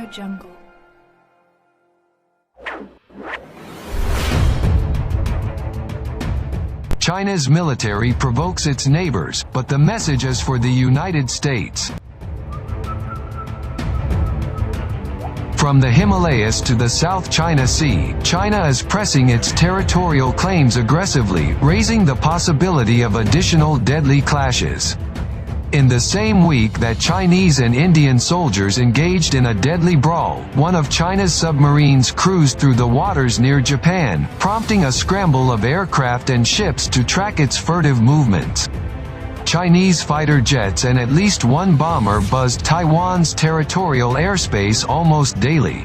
Jungle. China's military provokes its neighbors, but the message is for the United States. From the Himalayas to the South China Sea, China is pressing its territorial claims aggressively, raising the possibility of additional deadly clashes. In the same week that Chinese and Indian soldiers engaged in a deadly brawl, one of China's submarines cruised through the waters near Japan, prompting a scramble of aircraft and ships to track its furtive movements. Chinese fighter jets and at least one bomber buzzed Taiwan's territorial airspace almost daily.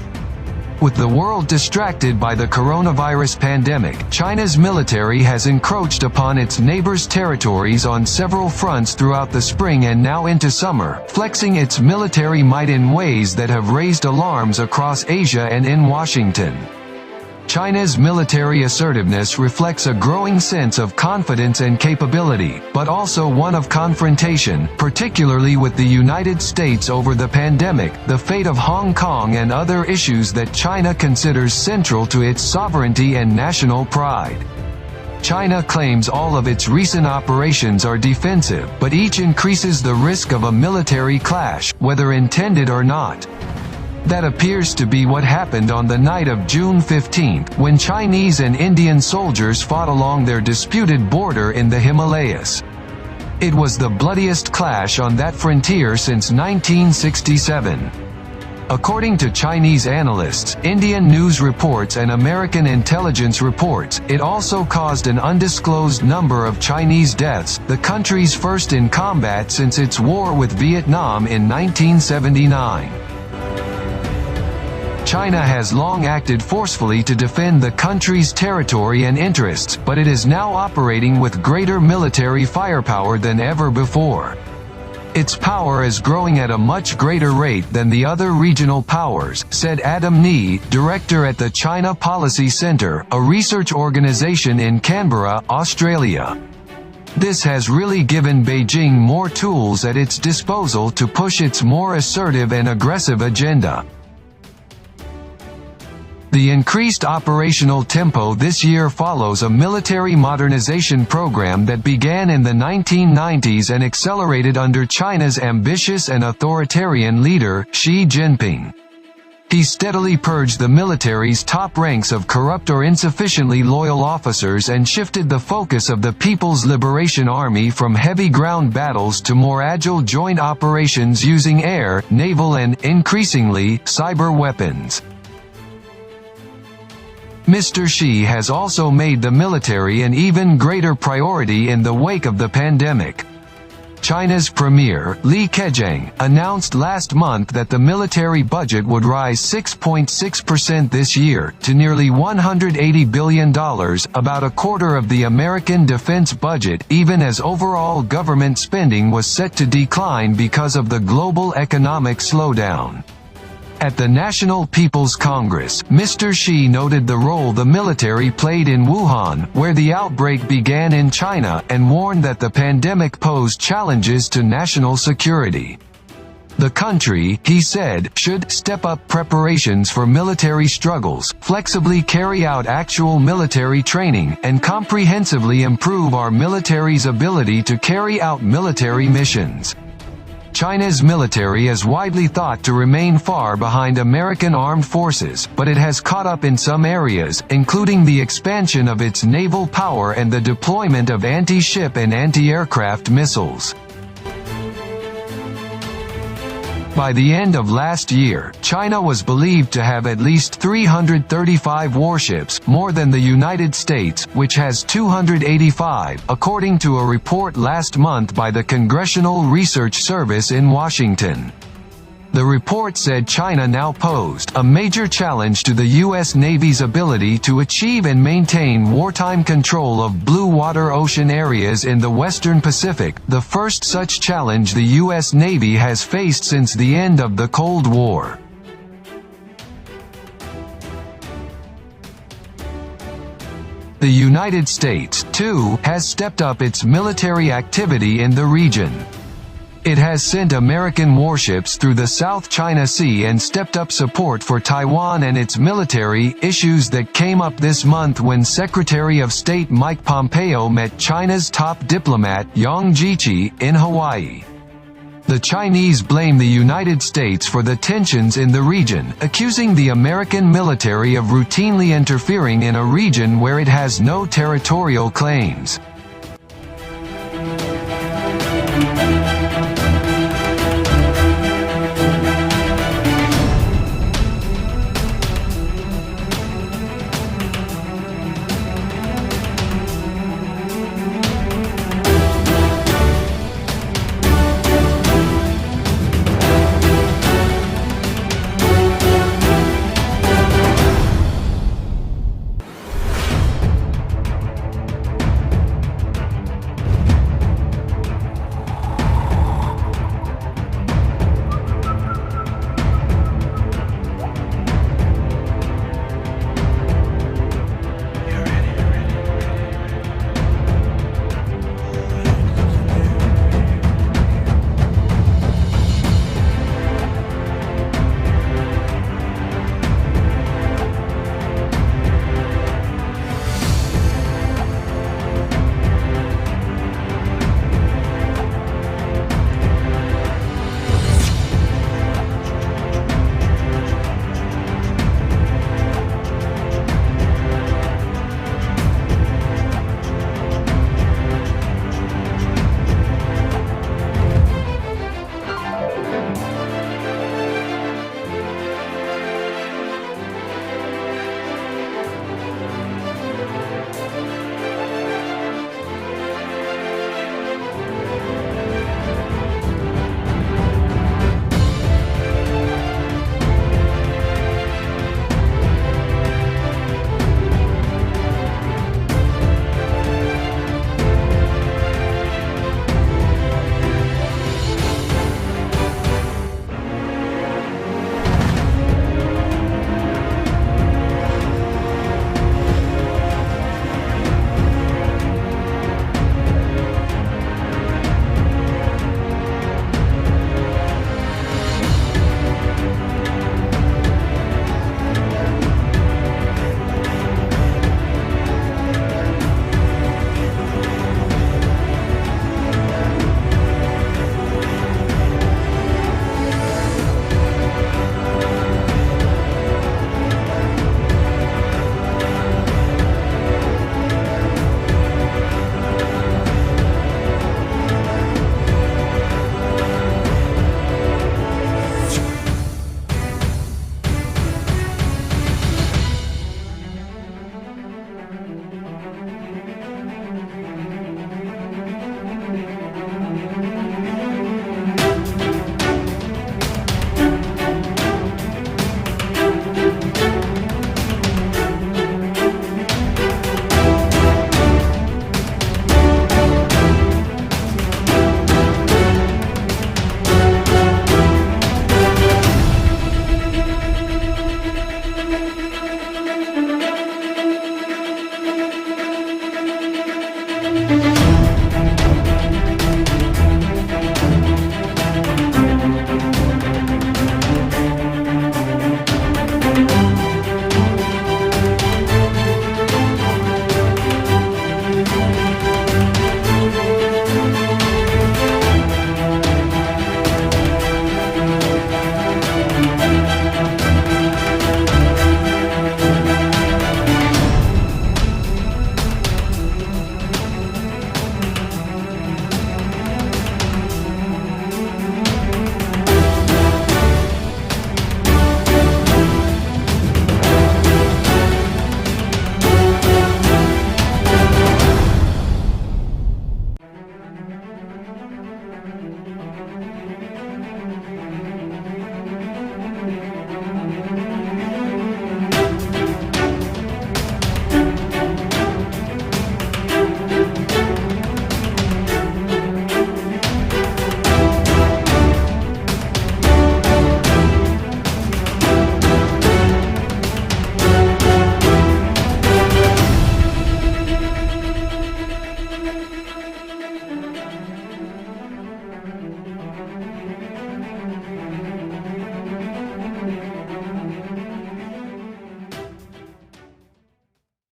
With the world distracted by the coronavirus pandemic, China's military has encroached upon its neighbors' territories on several fronts throughout the spring and now into summer, flexing its military might in ways that have raised alarms across Asia and in Washington. China's military assertiveness reflects a growing sense of confidence and capability, but also one of confrontation, particularly with the United States over the pandemic, the fate of Hong Kong and other issues that China considers central to its sovereignty and national pride. China claims all of its recent operations are defensive, but each increases the risk of a military clash, whether intended or not. That appears to be what happened on the night of June 15, when Chinese and Indian soldiers fought along their disputed border in the Himalayas. It was the bloodiest clash on that frontier since 1967. According to Chinese analysts, Indian news reports and American intelligence reports, it also caused an undisclosed number of Chinese deaths, the country's first in combat since its war with Vietnam in 1979. China has long acted forcefully to defend the country's territory and interests, but it is now operating with greater military firepower than ever before. Its power is growing at a much greater rate than the other regional powers, said Adam Nee, director at the China Policy Center, a research organization in Canberra, Australia. This has really given Beijing more tools at its disposal to push its more assertive and aggressive agenda. The increased operational tempo this year follows a military modernization program that began in the 1990s and accelerated under China's ambitious and authoritarian leader, Xi Jinping. He steadily purged the military's top ranks of corrupt or insufficiently loyal officers and shifted the focus of the People's Liberation Army from heavy ground battles to more agile joint operations using air, naval and, increasingly, cyber weapons. Mr. Xi has also made the military an even greater priority in the wake of the pandemic. China's premier, Li Keqiang, announced last month that the military budget would rise 6.6% this year, to nearly $180 billion, about a quarter of the American defense budget, even as overall government spending was set to decline because of the global economic slowdown. At the National People's Congress, Mr. Xi noted the role the military played in Wuhan, where the outbreak began in China, and warned that the pandemic posed challenges to national security. The country, he said, should step up preparations for military struggles, flexibly carry out actual military training, and comprehensively improve our military's ability to carry out military missions. China's military is widely thought to remain far behind American armed forces, but it has caught up in some areas, including the expansion of its naval power and the deployment of anti-ship and anti-aircraft missiles. By the end of last year, China was believed to have at least 335 warships, more than the United States, which has 285, according to a report last month by the Congressional Research Service in Washington. The report said China now posed a major challenge to the U.S. Navy's ability to achieve and maintain wartime control of blue water ocean areas in the Western Pacific, the first such challenge the U.S. Navy has faced since the end of the Cold War. The United States, too, has stepped up its military activity in the region. It has sent American warships through the South China Sea and stepped up support for Taiwan and its military, issues that came up this month when Secretary of State Mike Pompeo met China's top diplomat Yang Jiechi in Hawaii. The Chinese blame the United States for the tensions in the region, accusing the American military of routinely interfering in a region where it has no territorial claims.